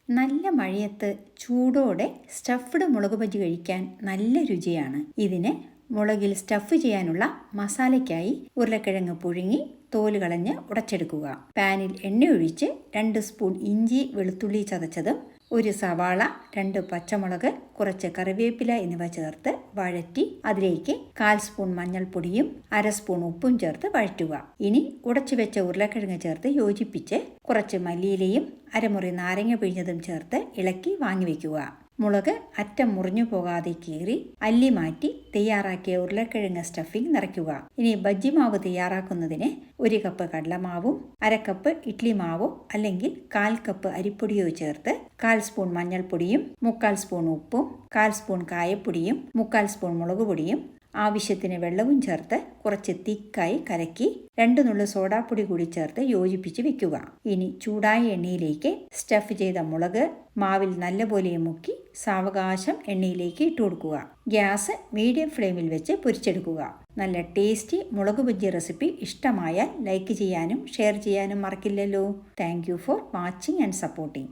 നല്ല മഴയത്ത് ചൂടോടെ സ്റ്റഫ്ഡ് മുളക് ബജി കഴിക്കാൻ നല്ല രുചിയാണ്. ഇതിന് മുളകിൽ സ്റ്റഫ് ചെയ്യാനുള്ള മസാലയ്ക്കായി ഉരുളക്കിഴങ്ങ് പുഴുങ്ങി തോല് കളഞ്ഞ് ഉടച്ചെടുക്കുക. പാനിൽ എണ്ണ ഒഴിച്ച് 2 സ്പൂൺ ഇഞ്ചി വെളുത്തുള്ളി ചതച്ചതും 1 സവാള, 2 പച്ചമുളക്, കുറച്ച് കറിവേപ്പില എന്നിവ ചേർത്ത് വഴറ്റി അതിലേക്ക് 1/4 സ്പൂൺ മഞ്ഞൾപ്പൊടിയും 1/2 സ്പൂൺ ഉപ്പും ചേർത്ത് വഴറ്റുക. ഇനി ഉടച്ചു വെച്ച ഉരുളക്കിഴങ്ങ് ചേർത്ത് യോജിപ്പിച്ച് കുറച്ച് മല്ലിയിലയും അരമുറി നാരങ്ങ പിഴിഞ്ഞതും ചേർത്ത് ഇളക്കി വാങ്ങിവെക്കുക. മുളക് അറ്റം മുറിഞ്ഞു പോകാതെ കീറി അല്ലി മാറ്റി തയ്യാറാക്കിയ ഉരുളക്കിഴങ്ങ് സ്റ്റഫിംഗ് നിറയ്ക്കുക. ഇനി ബജ്ജി മാവ് തയ്യാറാക്കുന്നതിന് 1 കപ്പ് കടലമാവും 1/2 കപ്പ് ഇഡ്ലി മാവോ അല്ലെങ്കിൽ 1/4 കപ്പ് അരിപ്പൊടിയോ ചേർത്ത് 1/4 സ്പൂൺ മഞ്ഞൾപ്പൊടിയും 1/4 സ്പൂൺ ഉപ്പും 1/4 സ്പൂൺ കായപ്പൊടിയും 1/4 സ്പൂൺ മുളക് പൊടിയും ആവശ്യത്തിന് വെള്ളവും ചേർത്ത് കുറച്ച് തിക്കായി കലക്കി 2 നുള്ളു സോഡാപ്പൊടി കൂടി ചേർത്ത് യോജിപ്പിച്ച് വെക്കുക. ഇനി ചൂടായ എണ്ണയിലേക്ക് സ്റ്റഫ് ചെയ്ത മുളക് മാവിൽ നല്ലപോലെ മുക്കി സാവകാശം എണ്ണയിലേക്ക് ഇട്ട് കൊടുക്കുക. ഗ്യാസ് മീഡിയം ഫ്ലെയിമിൽ വെച്ച് പൊരിച്ചെടുക്കുക. നല്ല ടേസ്റ്റി മുളക് ബജ്ജി റെസിപ്പി ഇഷ്ടമായാൽ ലൈക്ക് ചെയ്യാനും ഷെയർ ചെയ്യാനും മറക്കില്ലല്ലോ. Thank you for watching and supporting.